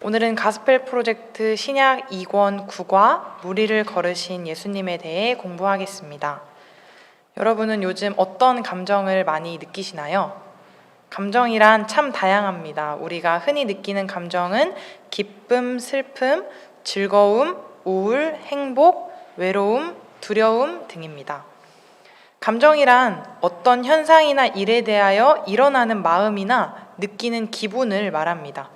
오늘은 가스펠 프로젝트 신약 2권 9과 무리를 걸으신 예수님에 대해 공부하겠습니다. 여러분은 요즘 어떤 감정을 많이 느끼시나요? 감정이란 참 다양합니다. 우리가 흔히 느끼는 감정은 기쁨, 슬픔, 즐거움, 우울, 행복, 외로움, 두려움 등입니다. 감정이란 어떤 현상이나 일에 대하여 일어나는 마음이나 느끼는 기분을 말합니다.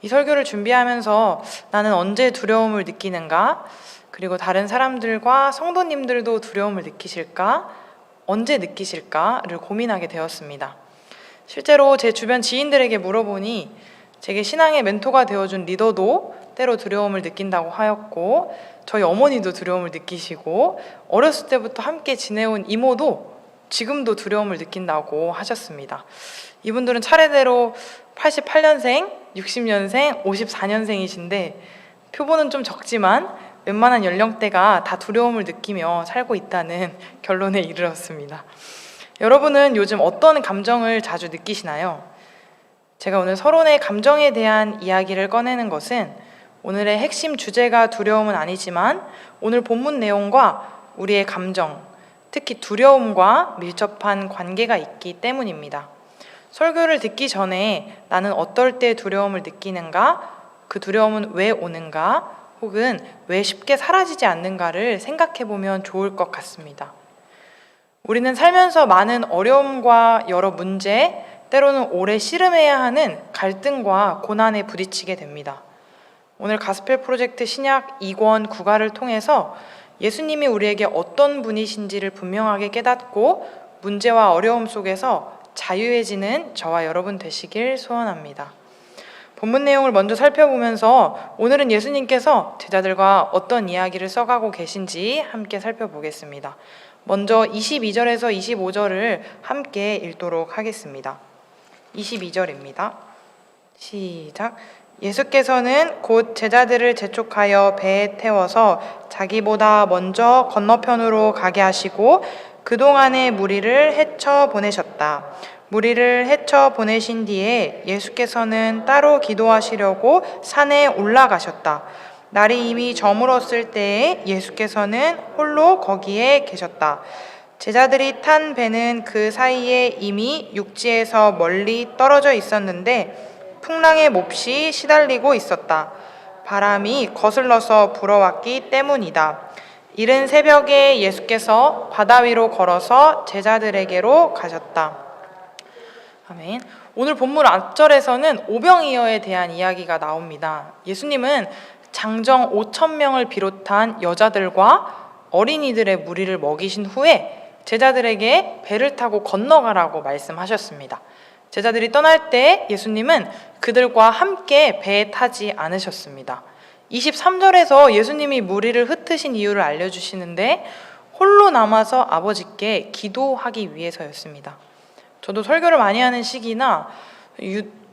이 설교를 준비하면서 나는 언제 두려움을 느끼는가? 그리고 다른 사람들과 성도님들도 두려움을 느끼실까? 언제 느끼실까?를 고민하게 되었습니다. 실제로 제 주변 지인들에게 물어보니 제게 신앙의 멘토가 되어준 리더도 때로 두려움을 느낀다고 하였고, 저희 어머니도 두려움을 느끼시고, 어렸을 때부터 함께 지내온 이모도 지금도 두려움을 느낀다고 하셨습니다. 이분들은 차례대로 88년생, 60년생, 54년생이신데 표본은 좀 적지만 웬만한 연령대가 다 두려움을 느끼며 살고 있다는 결론에 이르렀습니다. 여러분은 요즘 어떤 감정을 자주 느끼시나요? 제가 오늘 서론의 감정에 대한 이야기를 꺼내는 것은 오늘의 핵심 주제가 두려움은 아니지만 오늘 본문 내용과 우리의 감정, 특히 두려움과 밀접한 관계가 있기 때문입니다. 설교를 듣기 전에 나는 어떨 때 두려움을 느끼는가, 그 두려움은 왜 오는가, 혹은 왜 쉽게 사라지지 않는가를 생각해 보면 좋을 것 같습니다. 우리는 살면서 많은 어려움과 여러 문제, 때로는 오래 씨름해야 하는 갈등과 고난에 부딪히게 됩니다. 오늘 가스펠 프로젝트 신약 2권 9가를 통해서 예수님이 우리에게 어떤 분이신지를 분명하게 깨닫고 문제와 어려움 속에서 자유해지는 저와 여러분 되시길 소원합니다. 본문 내용을 먼저 살펴보면서 오늘은 예수님께서 제자들과 어떤 이야기를 써가고 계신지 함께 살펴보겠습니다. 먼저 22절에서 25절을 함께 읽도록 하겠습니다. 22절입니다. 시작. 예수께서는 곧 제자들을 재촉하여 배에 태워서 자기보다 먼저 건너편으로 가게 하시고 그동안의 무리를 헤쳐 보내셨다. 무리를 헤쳐 보내신 뒤에 예수께서는 따로 기도하시려고 산에 올라가셨다. 날이 이미 저물었을 때에 예수께서는 홀로 거기에 계셨다. 제자들이 탄 배는 그 사이에 이미 육지에서 멀리 떨어져 있었는데 풍랑에 몹시 시달리고 있었다. 바람이 거슬러서 불어왔기 때문이다. 이른 새벽에 예수께서 바다 위로 걸어서 제자들에게로 가셨다. 아멘. 오늘 본문 앞절에서는 오병이어에 대한 이야기가 나옵니다. 예수님은 장정 5,000명을 비롯한 여자들과 어린이들의 무리를 먹이신 후에 제자들에게 배를 타고 건너가라고 말씀하셨습니다. 제자들이 떠날 때 예수님은 그들과 함께 배에 타지 않으셨습니다. 23절에서 예수님이 무리를 흩으신 이유를 알려주시는데 홀로 남아서 아버지께 기도하기 위해서였습니다. 저도 설교를 많이 하는 시기나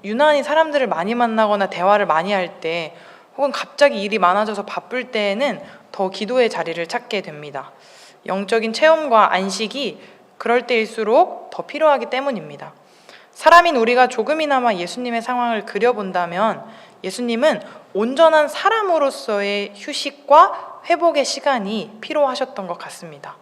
유난히 사람들을 많이 만나거나 대화를 많이 할 때 혹은 갑자기 일이 많아져서 바쁠 때에는 더 기도의 자리를 찾게 됩니다. 영적인 체험과 안식이 그럴 때일수록 더 필요하기 때문입니다. 사람인 우리가 조금이나마 예수님의 상황을 그려본다면 예수님은 온전한 사람으로서의 휴식과 회복의 시간이 필요하셨던 것 같습니다.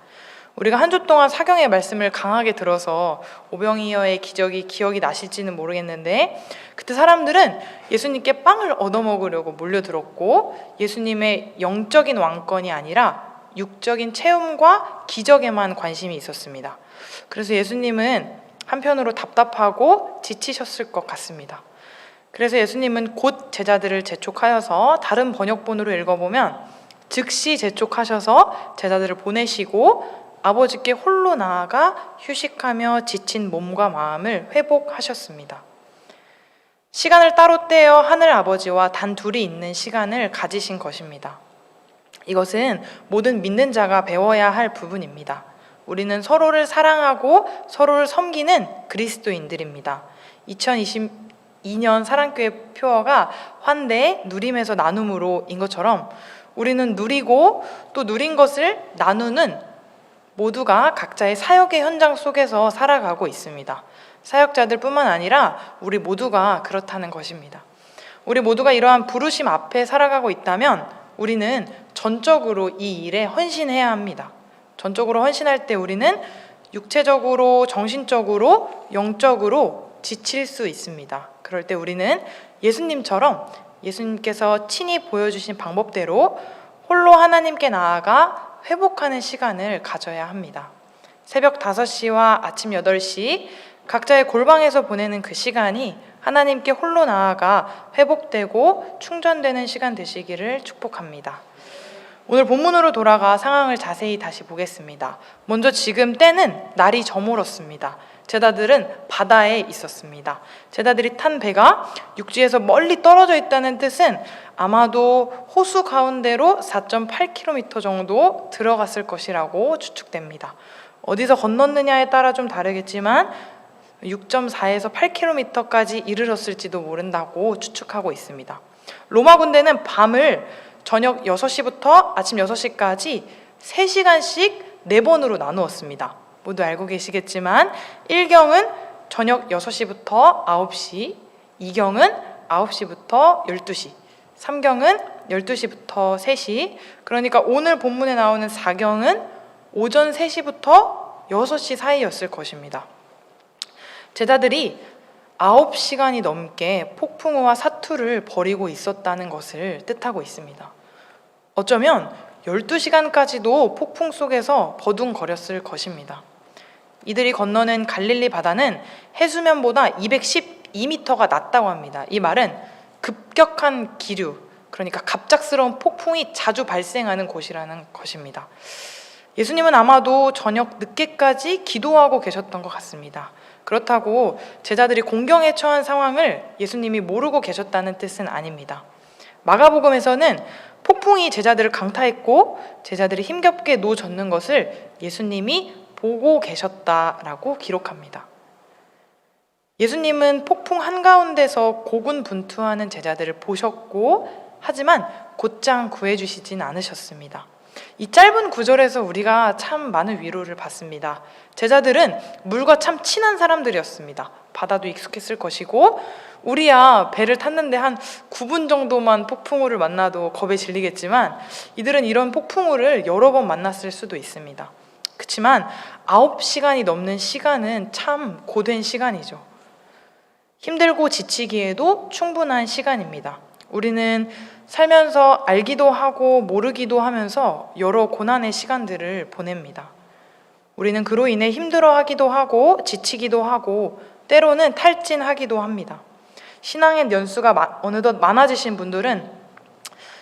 우리가 한 주 동안 사경의 말씀을 강하게 들어서 오병이어의 기적이 기억이 나실지는 모르겠는데 그때 사람들은 예수님께 빵을 얻어먹으려고 몰려들었고 예수님의 영적인 왕권이 아니라 육적인 체험과 기적에만 관심이 있었습니다. 그래서 예수님은 한편으로 답답하고 지치셨을 것 같습니다. 그래서 예수님은 곧 제자들을 재촉하여서 다른 번역본으로 읽어보면 즉시 재촉하셔서 제자들을 보내시고 아버지께 홀로 나아가 휴식하며 지친 몸과 마음을 회복하셨습니다. 시간을 따로 떼어 하늘 아버지와 단 둘이 있는 시간을 가지신 것입니다. 이것은 모든 믿는 자가 배워야 할 부분입니다. 우리는 서로를 사랑하고 서로를 섬기는 그리스도인들입니다. 2022년 사랑교회 표어가 환대, 누림에서 나눔으로 인 것처럼 우리는 누리고 또 누린 것을 나누는 모두가 각자의 사역의 현장 속에서 살아가고 있습니다. 사역자들 뿐만 아니라 우리 모두가 그렇다는 것입니다. 우리 모두가 이러한 부르심 앞에 살아가고 있다면 우리는 전적으로 이 일에 헌신해야 합니다. 전적으로 헌신할 때 우리는 육체적으로, 정신적으로, 영적으로 지칠 수 있습니다. 그럴 때 우리는 예수님처럼 예수님께서 친히 보여주신 방법대로 홀로 하나님께 나아가 회복하는 시간을 가져야 합니다. 새벽 5시와 아침 8시 각자의 골방에서 보내는 그 시간이 하나님께 홀로 나아가 회복되고 충전되는 시간 되시기를 축복합니다. 오늘 본문으로 돌아가 상황을 자세히 다시 보겠습니다. 먼저 지금 때는 날이 저물었습니다. 제자들은 바다에 있었습니다. 제자들이 탄 배가 육지에서 멀리 떨어져 있다는 뜻은 아마도 호수 가운데로 4.8km 정도 들어갔을 것이라고 추측됩니다. 어디서 건넜느냐에 따라 좀 다르겠지만 6.4에서 8km까지 이르렀을지도 모른다고 추측하고 있습니다. 로마 군대는 밤을 저녁 6시부터 아침 6시까지 3시간씩 4번으로 나누었습니다. 모두 알고 계시겠지만 1경은 저녁 6시부터 9시, 2경은 9시부터 12시, 3경은 12시부터 3시, 그러니까 오늘 본문에 나오는 4경은 오전 3시부터 6시 사이였을 것입니다. 제자들이 9시간이 넘게 폭풍우와 사투를 벌이고 있었다는 것을 뜻하고 있습니다. 어쩌면 12시간까지도 폭풍 속에서 버둥거렸을 것입니다. 이들이 건너는 갈릴리 바다는 해수면보다 212m가 낮다고 합니다. 이 말은 급격한 기류, 그러니까 갑작스러운 폭풍이 자주 발생하는 곳이라는 것입니다. 예수님은 아마도 저녁 늦게까지 기도하고 계셨던 것 같습니다. 그렇다고 제자들이 공경에 처한 상황을 예수님이 모르고 계셨다는 뜻은 아닙니다. 마가복음에서는 폭풍이 제자들을 강타했고 제자들이 힘겹게 노젓는 것을 예수님이 보고 계셨다라고 기록합니다. 예수님은 폭풍 한가운데서 고군분투하는 제자들을 보셨고 하지만 곧장 구해주시진 않으셨습니다. 이 짧은 구절에서 우리가 참 많은 위로를 받습니다. 제자들은 물과 참 친한 사람들이었습니다. 바다도 익숙했을 것이고 우리야 배를 탔는데 한 9분 정도만 폭풍우를 만나도 겁에 질리겠지만 이들은 이런 폭풍우를 여러 번 만났을 수도 있습니다. 그렇지만 9시간이 넘는 시간은 참 고된 시간이죠. 힘들고 지치기에도 충분한 시간입니다. 우리는 살면서 알기도 하고 모르기도 하면서 여러 고난의 시간들을 보냅니다. 우리는 그로 인해 힘들어하기도 하고 지치기도 하고 때로는 탈진하기도 합니다. 신앙의 연수가 어느덧 많아지신 분들은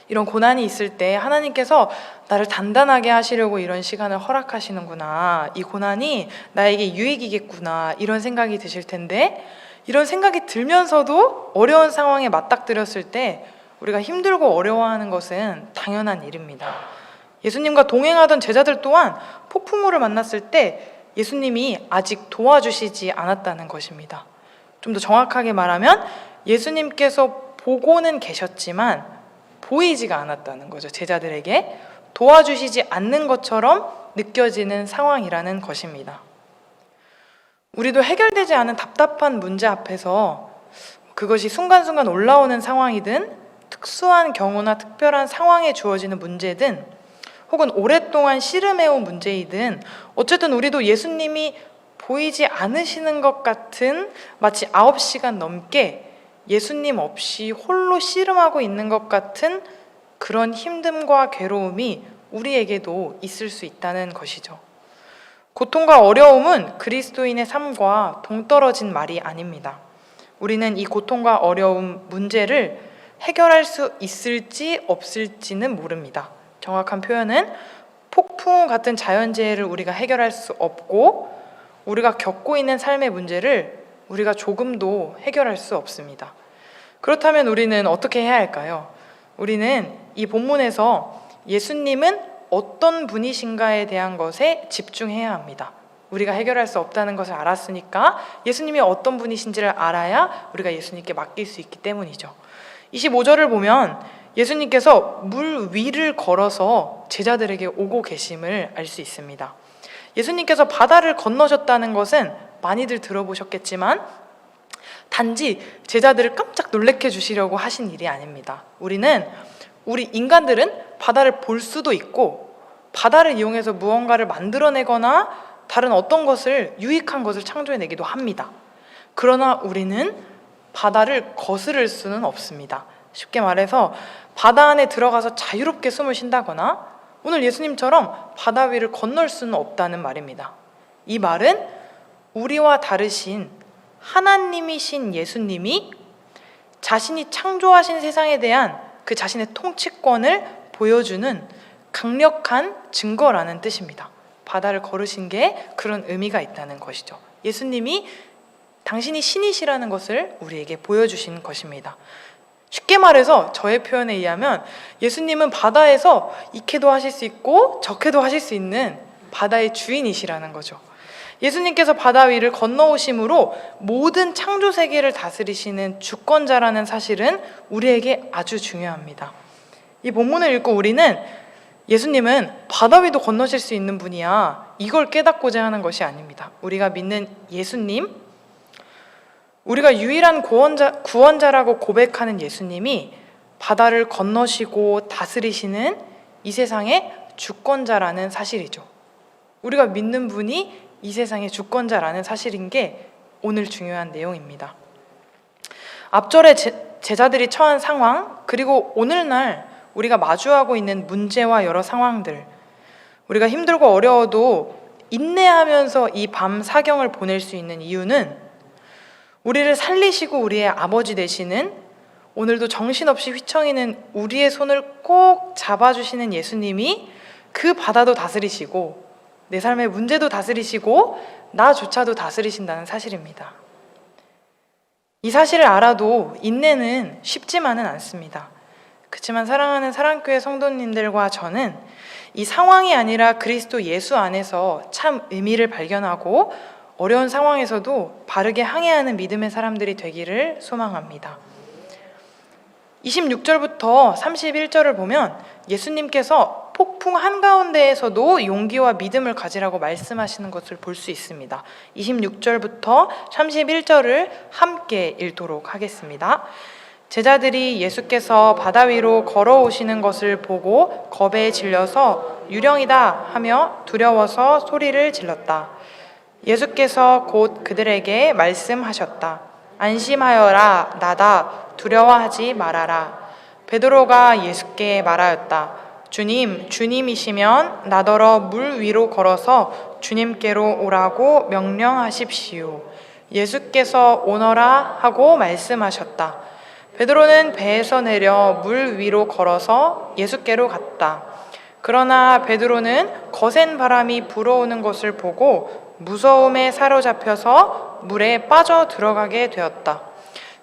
이런 고난이 있을 때 하나님께서 나를 단단하게 하시려고 이런 시간을 허락하시는구나, 이 고난이 나에게 유익이겠구나, 이런 생각이 드실 텐데, 이런 생각이 들면서도 어려운 상황에 맞닥뜨렸을 때 우리가 힘들고 어려워하는 것은 당연한 일입니다. 예수님과 동행하던 제자들 또한 폭풍우를 만났을 때 예수님이 아직 도와주시지 않았다는 것입니다. 좀 더 정확하게 말하면 예수님께서 보고는 계셨지만 보이지가 않았다는 거죠. 제자들에게 도와주시지 않는 것처럼 느껴지는 상황이라는 것입니다. 우리도 해결되지 않은 답답한 문제 앞에서 그것이 순간순간 올라오는 상황이든 특수한 경우나 특별한 상황에 주어지는 문제든 혹은 오랫동안 씨름해온 문제이든 어쨌든 우리도 예수님이 보이지 않으시는 것 같은 마치 9시간 넘게 예수님 없이 홀로 씨름하고 있는 것 같은 그런 힘듦과 괴로움이 우리에게도 있을 수 있다는 것이죠. 고통과 어려움은 그리스도인의 삶과 동떨어진 말이 아닙니다. 우리는 이 고통과 어려움 문제를 해결할 수 있을지 없을지는 모릅니다. 정확한 표현은 폭풍 같은 자연재해를 우리가 해결할 수 없고 우리가 겪고 있는 삶의 문제를 우리가 조금도 해결할 수 없습니다. 그렇다면 우리는 어떻게 해야 할까요? 우리는 이 본문에서 예수님은 어떤 분이신가에 대한 것에 집중해야 합니다. 우리가 해결할 수 없다는 것을 알았으니까 예수님이 어떤 분이신지를 알아야 우리가 예수님께 맡길 수 있기 때문이죠. 25절을 보면 예수님께서 물 위를 걸어서 제자들에게 오고 계심을 알 수 있습니다. 예수님께서 바다를 건너셨다는 것은 많이들 들어보셨겠지만 단지 제자들을 깜짝 놀래켜 주시려고 하신 일이 아닙니다. 우리 인간들은 바다를 볼 수도 있고 바다를 이용해서 무언가를 만들어내거나 다른 어떤 것을, 유익한 것을 창조해내기도 합니다. 그러나 우리는 바다를 거스를 수는 없습니다. 쉽게 말해서 바다 안에 들어가서 자유롭게 숨을 쉰다거나 오늘 예수님처럼 바다 위를 건널 수는 없다는 말입니다. 이 말은 우리와 다르신 하나님이신 예수님이 자신이 창조하신 세상에 대한 그 자신의 통치권을 보여주는 강력한 증거라는 뜻입니다. 바다를 걸으신 게 그런 의미가 있다는 것이죠. 예수님이 당신이 신이시라는 것을 우리에게 보여주신 것입니다. 쉽게 말해서 저의 표현에 의하면 예수님은 바다에서 이케도 하실 수 있고 저케도 하실 수 있는 바다의 주인이시라는 거죠. 예수님께서 바다 위를 건너오심으로 모든 창조 세계를 다스리시는 주권자라는 사실은 우리에게 아주 중요합니다. 이 본문을 읽고 우리는 예수님은 바다 위도 건너실 수 있는 분이야, 이걸 깨닫고자 하는 것이 아닙니다. 우리가 믿는 예수님, 우리가 유일한 구원자라고 고백하는 예수님이 바다를 건너시고 다스리시는 이 세상의 주권자라는 사실이죠. 우리가 믿는 분이 이 세상의 주권자라는 사실인 게 오늘 중요한 내용입니다. 앞절에 제자들이 처한 상황, 그리고 오늘날 우리가 마주하고 있는 문제와 여러 상황들, 우리가 힘들고 어려워도 인내하면서 이 밤 사경을 보낼 수 있는 이유는 우리를 살리시고 우리의 아버지 되시는, 오늘도 정신없이 휘청이는 우리의 손을 꼭 잡아주시는 예수님이 그 바다도 다스리시고 내 삶의 문제도 다스리시고 나조차도 다스리신다는 사실입니다. 이 사실을 알아도 인내는 쉽지만은 않습니다. 그렇지만 사랑하는 사랑교회 성도님들과 저는 이 상황이 아니라 그리스도 예수 안에서 참 의미를 발견하고 어려운 상황에서도 바르게 항해하는 믿음의 사람들이 되기를 소망합니다. 26절부터 31절을 보면 예수님께서 폭풍 한가운데에서도 용기와 믿음을 가지라고 말씀하시는 것을 볼 수 있습니다. 26절부터 31절을 함께 읽도록 하겠습니다. 제자들이 예수께서 바다 위로 걸어오시는 것을 보고 겁에 질려서 유령이다 하며 두려워서 소리를 질렀다. 예수께서 곧 그들에게 말씀하셨다. 안심하여라, 나다. 두려워하지 말아라. 베드로가 예수께 말하였다. 주님, 주님이시면 나더러 물 위로 걸어서 주님께로 오라고 명령하십시오. 예수께서 오너라 하고 말씀하셨다. 베드로는 배에서 내려 물 위로 걸어서 예수께로 갔다. 그러나 베드로는 거센 바람이 불어오는 것을 보고 무서움에 사로잡혀서 물에 빠져 들어가게 되었다.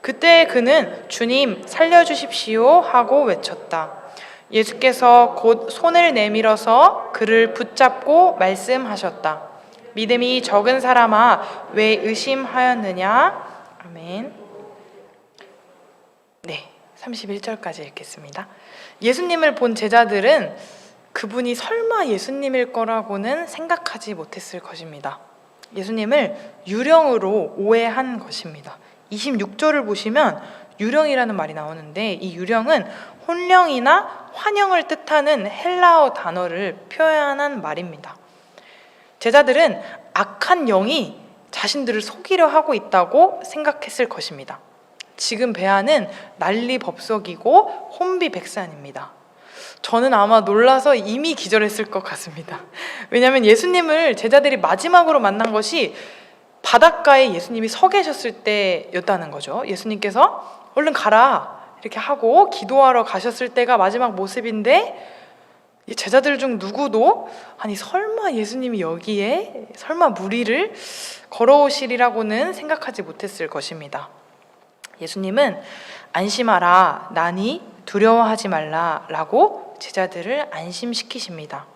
그때 그는 주님 살려주십시오 하고 외쳤다. 예수께서 곧 손을 내밀어서 그를 붙잡고 말씀하셨다. 믿음이 적은 사람아, 왜 의심하였느냐? 아멘. 네, 31절까지 읽겠습니다. 예수님을 본 제자들은 그분이 설마 예수님일 거라고는 생각하지 못했을 것입니다. 예수님을 유령으로 오해한 것입니다. 26절을 보시면 유령이라는 말이 나오는데 이 유령은 혼령이나 환영을 뜻하는 헬라어 단어를 표현한 말입니다. 제자들은 악한 영이 자신들을 속이려 하고 있다고 생각했을 것입니다. 지금 배 안은 난리법석이고 혼비백산입니다. 저는 아마 놀라서 이미 기절했을 것 같습니다. 왜냐하면 예수님을 제자들이 마지막으로 만난 것이 바닷가에 예수님이 서 계셨을 때였다는 거죠. 예수님께서 얼른 가라 이렇게 하고 기도하러 가셨을 때가 마지막 모습인데 제자들 중 누구도 아니 설마 예수님이 여기에 설마 무리를 걸어오시리라고는 생각하지 못했을 것입니다. 예수님은 안심하라, 나니 두려워하지 말라 라고 제자들을 안심시키십니다.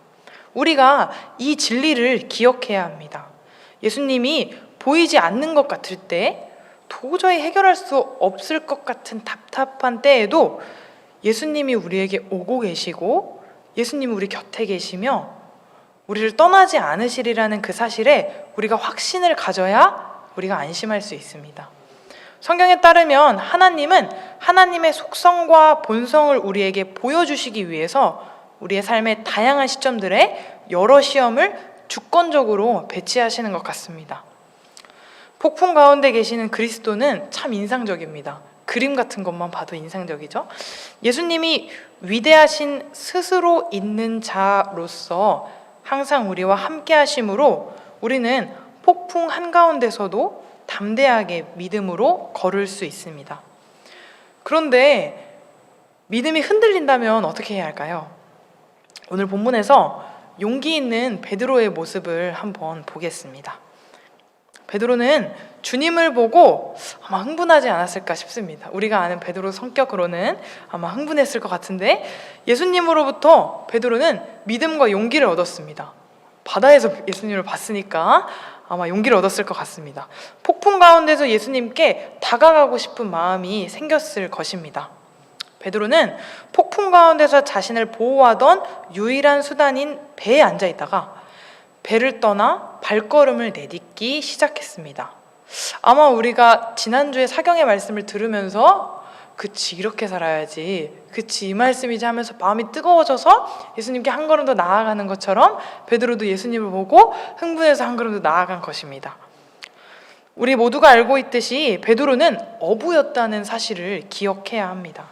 우리가 이 진리를 기억해야 합니다. 예수님이 보이지 않는 것 같을 때, 도저히 해결할 수 없을 것 같은 답답한 때에도 예수님이 우리에게 오고 계시고 예수님이 우리 곁에 계시며 우리를 떠나지 않으시리라는 그 사실에 우리가 확신을 가져야 우리가 안심할 수 있습니다. 성경에 따르면 하나님은 하나님의 속성과 본성을 우리에게 보여주시기 위해서 우리의 삶의 다양한 시점들에 여러 시험을 주권적으로 배치하시는 것 같습니다. 폭풍 가운데 계시는 그리스도는 참 인상적입니다. 그림 같은 것만 봐도 인상적이죠. 예수님이 위대하신 스스로 있는 자로서 항상 우리와 함께 하심으로 우리는 폭풍 한가운데서도 담대하게 믿음으로 걸을 수 있습니다. 그런데 믿음이 흔들린다면 어떻게 해야 할까요? 오늘 본문에서 용기 있는 베드로의 모습을 한번 보겠습니다. 베드로는 주님을 보고 아마 흥분하지 않았을까 싶습니다. 우리가 아는 베드로 성격으로는 아마 흥분했을 것 같은데 예수님으로부터 베드로는 믿음과 용기를 얻었습니다. 바다에서 예수님을 봤으니까 아마 용기를 얻었을 것 같습니다. 폭풍 가운데서 예수님께 다가가고 싶은 마음이 생겼을 것입니다. 베드로는 폭풍 가운데서 자신을 보호하던 유일한 수단인 배에 앉아 있다가 배를 떠나 발걸음을 내딛기 시작했습니다. 아마 우리가 지난주에 사경의 말씀을 들으면서 그치 이렇게 살아야지, 그치 이 말씀이지 하면서 마음이 뜨거워져서 예수님께 한 걸음 더 나아가는 것처럼 베드로도 예수님을 보고 흥분해서 한 걸음 더 나아간 것입니다. 우리 모두가 알고 있듯이 베드로는 어부였다는 사실을 기억해야 합니다.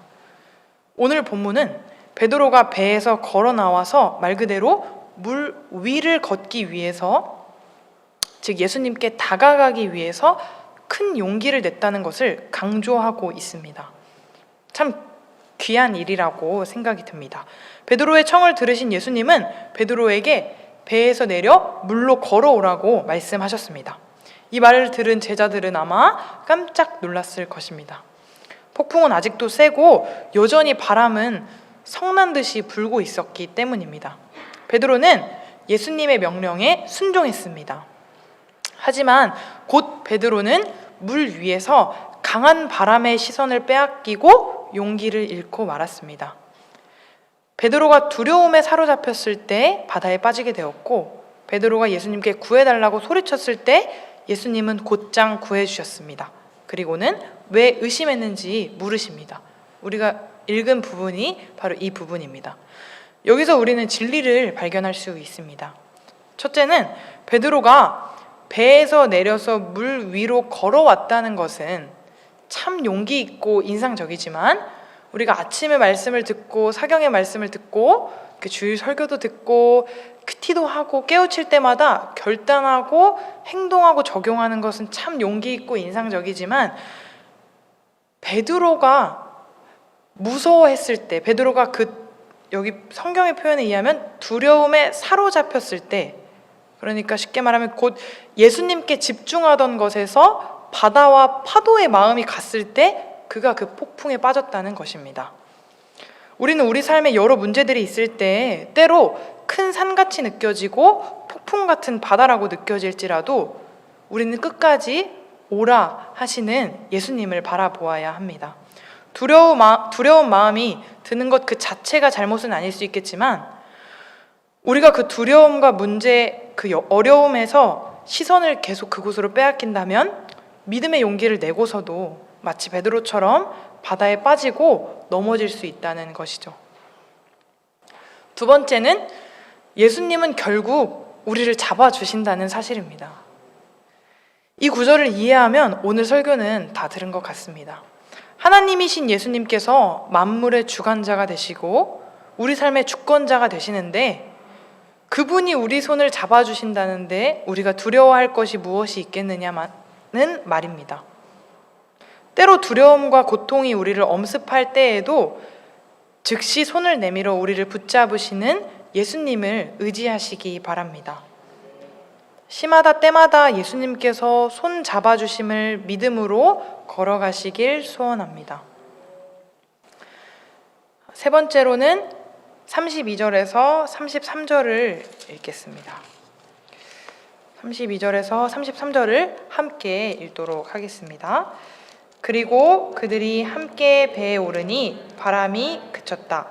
오늘 본문은 베드로가 배에서 걸어 나와서 말 그대로 물 위를 걷기 위해서, 즉 예수님께 다가가기 위해서 큰 용기를 냈다는 것을 강조하고 있습니다. 참 귀한 일이라고 생각이 듭니다. 베드로의 청을 들으신 예수님은 베드로에게 배에서 내려 물로 걸어오라고 말씀하셨습니다. 이 말을 들은 제자들은 아마 깜짝 놀랐을 것입니다. 폭풍은 아직도 세고 여전히 바람은 성난 듯이 불고 있었기 때문입니다. 베드로는 예수님의 명령에 순종했습니다. 하지만 곧 베드로는 물 위에서 강한 바람의 시선을 빼앗기고 용기를 잃고 말았습니다. 베드로가 두려움에 사로잡혔을 때 바다에 빠지게 되었고, 베드로가 예수님께 구해달라고 소리쳤을 때 예수님은 곧장 구해주셨습니다. 그리고는 왜 의심했는지 물으십니다. 우리가 읽은 부분이 바로 이 부분입니다. 여기서 우리는 진리를 발견할 수 있습니다. 첫째는 베드로가 배에서 내려서 물 위로 걸어왔다는 것은 참 용기 있고 인상적이지만, 우리가 아침에 말씀을 듣고 사경의 말씀을 듣고 주일 설교도 듣고 큐티도 하고 깨우칠 때마다 결단하고 행동하고 적용하는 것은 참 용기 있고 인상적이지만, 베드로가 무서워했을 때, 베드로가 여기 성경의 표현에 의하면 두려움에 사로잡혔을 때, 그러니까 쉽게 말하면 곧 예수님께 집중하던 것에서 바다와 파도의 마음이 갔을 때 그가 그 폭풍에 빠졌다는 것입니다. 우리는 우리 삶에 여러 문제들이 있을 때 때로 큰 산같이 느껴지고 폭풍 같은 바다라고 느껴질지라도 우리는 끝까지 오라 하시는 예수님을 바라보아야 합니다. 두려운 마음이 드는 것 그 자체가 잘못은 아닐 수 있겠지만, 우리가 그 두려움과 문제, 그 어려움에서 시선을 계속 그곳으로 빼앗긴다면 믿음의 용기를 내고서도 마치 베드로처럼 바다에 빠지고 넘어질 수 있다는 것이죠. 두 번째는 예수님은 결국 우리를 잡아주신다는 사실입니다. 이 구절을 이해하면 오늘 설교는 다 들은 것 같습니다. 하나님이신 예수님께서 만물의 주관자가 되시고 우리 삶의 주권자가 되시는데, 그분이 우리 손을 잡아주신다는데 우리가 두려워할 것이 무엇이 있겠느냐는 말입니다. 때로 두려움과 고통이 우리를 엄습할 때에도 즉시 손을 내밀어 우리를 붙잡으시는 예수님을 의지하시기 바랍니다. 시마다 때마다 예수님께서 손 잡아주심을 믿음으로 걸어가시길 소원합니다. 세 번째로는 32절에서 33절을 읽겠습니다. 32절에서 33절을 함께 읽도록 하겠습니다. 그리고 그들이 함께 배에 오르니 바람이 그쳤다.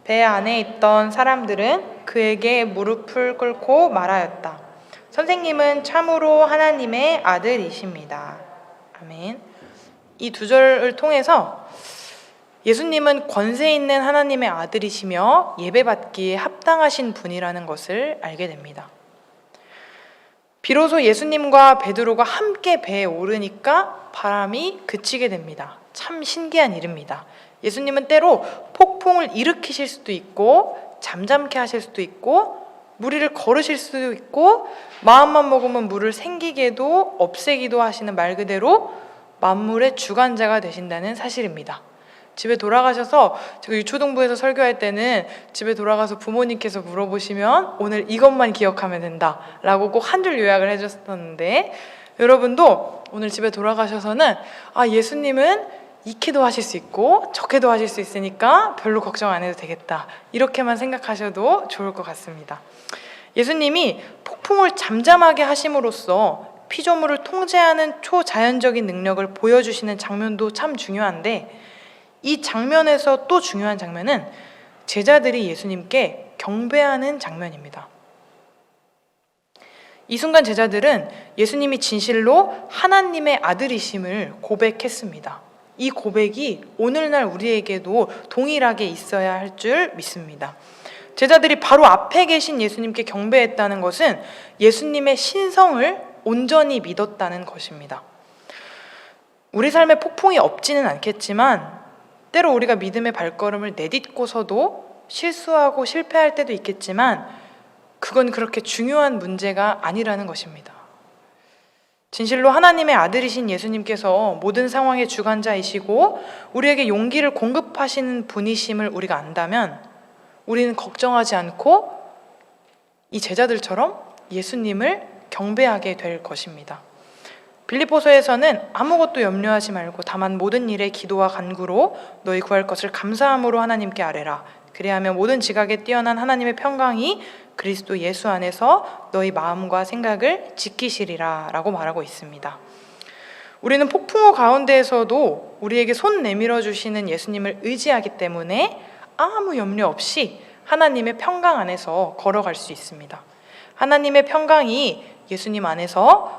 배 안에 있던 사람들은 그에게 무릎을 꿇고 말하였다. 선생님은 참으로 하나님의 아들이십니다. 아멘. 이 두 절을 통해서 예수님은 권세 있는 하나님의 아들이시며 예배받기에 합당하신 분이라는 것을 알게 됩니다. 비로소 예수님과 베드로가 함께 배에 오르니까 바람이 그치게 됩니다. 참 신기한 일입니다. 예수님은 때로 폭풍을 일으키실 수도 있고 잠잠케 하실 수도 있고 무리를 걸으실 수도 있고 마음만 먹으면 물을 생기게도 없애기도 하시는 말 그대로 만물의 주관자가 되신다는 사실입니다. 집에 돌아가셔서 제가 유초동부에서 설교할 때는 집에 돌아가서 부모님께서 물어보시면 오늘 이것만 기억하면 된다 라고 꼭 한 줄 요약을 해줬었는데, 여러분도 오늘 집에 돌아가셔서는 예수님은 이렇게도 하실 수 있고 저렇게도 하실 수 있으니까 별로 걱정 안 해도 되겠다, 이렇게만 생각하셔도 좋을 것 같습니다. 예수님이 폭풍을 잠잠하게 하심으로써 피조물을 통제하는 초자연적인 능력을 보여주시는 장면도 참 중요한데, 이 장면에서 또 중요한 장면은 제자들이 예수님께 경배하는 장면입니다. 이 순간 제자들은 예수님이 진실로 하나님의 아들이심을 고백했습니다. 이 고백이 오늘날 우리에게도 동일하게 있어야 할 줄 믿습니다. 제자들이 바로 앞에 계신 예수님께 경배했다는 것은 예수님의 신성을 온전히 믿었다는 것입니다. 우리 삶에 폭풍이 없지는 않겠지만 때로 우리가 믿음의 발걸음을 내딛고서도 실수하고 실패할 때도 있겠지만 그건 그렇게 중요한 문제가 아니라는 것입니다. 진실로 하나님의 아들이신 예수님께서 모든 상황의 주관자이시고 우리에게 용기를 공급하시는 분이심을 우리가 안다면 우리는 걱정하지 않고 이 제자들처럼 예수님을 경배하게 될 것입니다. 빌립보서에서는 아무것도 염려하지 말고 다만 모든 일에 기도와 간구로 너희 구할 것을 감사함으로 하나님께 아뢰라. 그리하면 모든 지각에 뛰어난 하나님의 평강이 그리스도 예수 안에서 너희 마음과 생각을 지키시리라 라고 말하고 있습니다. 우리는 폭풍우 가운데에서도 우리에게 손 내밀어 주시는 예수님을 의지하기 때문에 아무 염려 없이 하나님의 평강 안에서 걸어갈 수 있습니다. 하나님의 평강이 예수님 안에서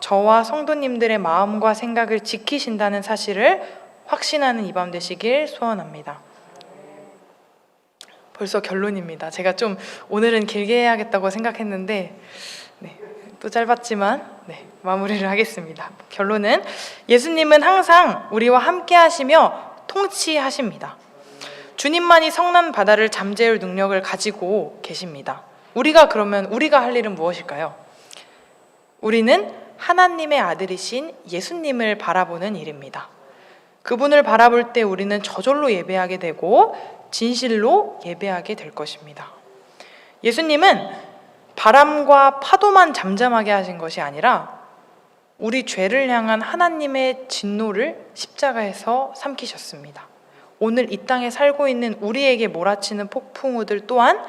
저와 성도님들의 마음과 생각을 지키신다는 사실을 확신하는 이 밤 되시길 소원합니다. 벌써 결론입니다. 제가 좀 오늘은 길게 해야겠다고 생각했는데 또 짧았지만 마무리를 하겠습니다. 결론은 예수님은 항상 우리와 함께 하시며 통치하십니다. 주님만이 성난 바다를 잠재울 능력을 가지고 계십니다. 우리가 할 일은 무엇일까요? 우리는 하나님의 아들이신 예수님을 바라보는 일입니다. 그분을 바라볼 때 우리는 저절로 예배하게 되고 진실로 예배하게 될 것입니다. 예수님은 바람과 파도만 잠잠하게 하신 것이 아니라 우리 죄를 향한 하나님의 진노를 십자가에서 삼키셨습니다. 오늘 이 땅에 살고 있는 우리에게 몰아치는 폭풍우들 또한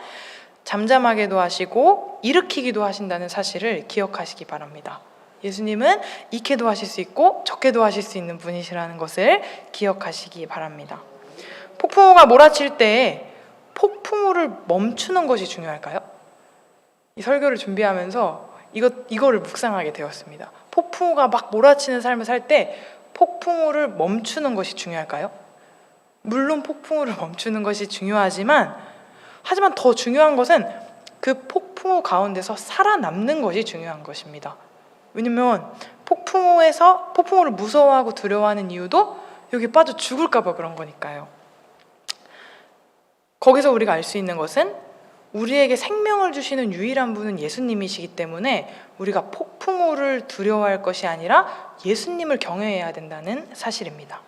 잠잠하게도 하시고 일으키기도 하신다는 사실을 기억하시기 바랍니다. 예수님은 이렇게도 하실 수 있고 저렇게도 하실 수 있는 분이시라는 것을 기억하시기 바랍니다. 폭풍우가 몰아칠 때 폭풍우를 멈추는 것이 중요할까요? 이 설교를 준비하면서 이거를 묵상하게 되었습니다. 폭풍우가 막 몰아치는 삶을 살 때 폭풍우를 멈추는 것이 중요할까요? 물론 폭풍우를 멈추는 것이 중요하지만 더 중요한 것은 그 폭풍우 가운데서 살아남는 것이 중요한 것입니다. 왜냐면 폭풍우를 무서워하고 두려워하는 이유도 여기 빠져 죽을까 봐 그런 거니까요. 거기서 우리가 알 수 있는 것은 우리에게 생명을 주시는 유일한 분은 예수님이시기 때문에 우리가 폭풍우를 두려워할 것이 아니라 예수님을 경외해야 된다는 사실입니다.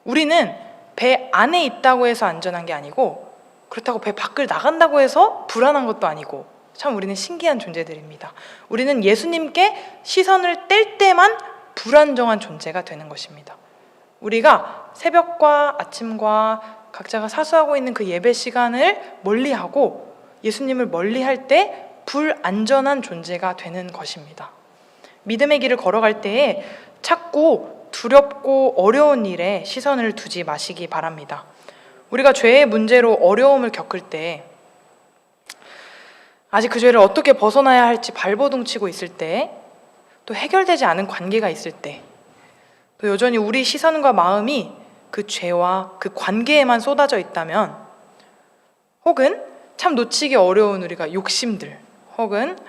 우리는 배 안에 있다고 해서 안전한 게 아니고 그렇다고 배 밖을 나간다고 해서 불안한 것도 아니고 참 우리는 신기한 존재들입니다. 우리는 예수님께 시선을 뗄 때만 불안정한 존재가 되는 것입니다. 우리가 새벽과 아침과 각자가 사수하고 있는 그 예배 시간을 멀리하고 예수님을 멀리할 때 불안전한 존재가 되는 것입니다. 믿음의 길을 걸어갈 때에 자꾸 두렵고 어려운 일에 시선을 두지 마시기 바랍니다. 우리가 죄의 문제로 어려움을 겪을 때 아직 그 죄를 어떻게 벗어나야 할지 발버둥치고 있을 때 또 해결되지 않은 관계가 있을 때, 또 여전히 우리 시선과 마음이 그 죄와 그 관계에만 쏟아져 있다면, 혹은 참 놓치기 어려운 우리가 욕심들, 혹은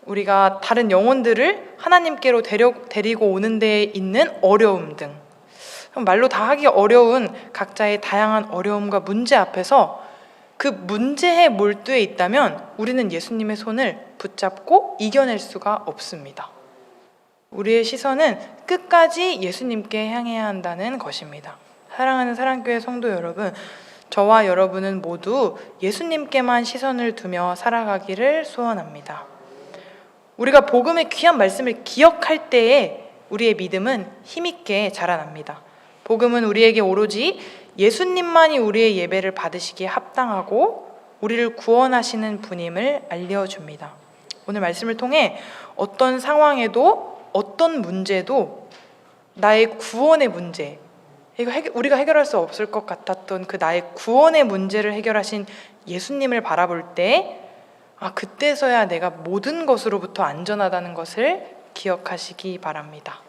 우리가 다른 영혼들을 하나님께로 데리고 오는 데에 있는 어려움 등, 말로 다 하기 어려운 각자의 다양한 어려움과 문제 앞에서 그 문제에 몰두해 있다면 우리는 예수님의 손을 붙잡고 이겨낼 수가 없습니다. 우리의 시선은 끝까지 예수님께 향해야 한다는 것입니다. 사랑하는 사랑교회 성도 여러분, 저와 여러분은 모두 예수님께만 시선을 두며 살아가기를 소원합니다. 우리가 복음의 귀한 말씀을 기억할 때에 우리의 믿음은 힘있게 자라납니다. 복음은 우리에게 오로지 예수님만이 우리의 예배를 받으시기에 합당하고 우리를 구원하시는 분임을 알려줍니다. 오늘 말씀을 통해 어떤 상황에도 어떤 문제도 나의 구원의 문제, 우리가 해결할 수 없을 것 같았던 그 나의 구원의 문제를 해결하신 예수님을 바라볼 때, 그때서야 내가 모든 것으로부터 안전하다는 것을 기억하시기 바랍니다.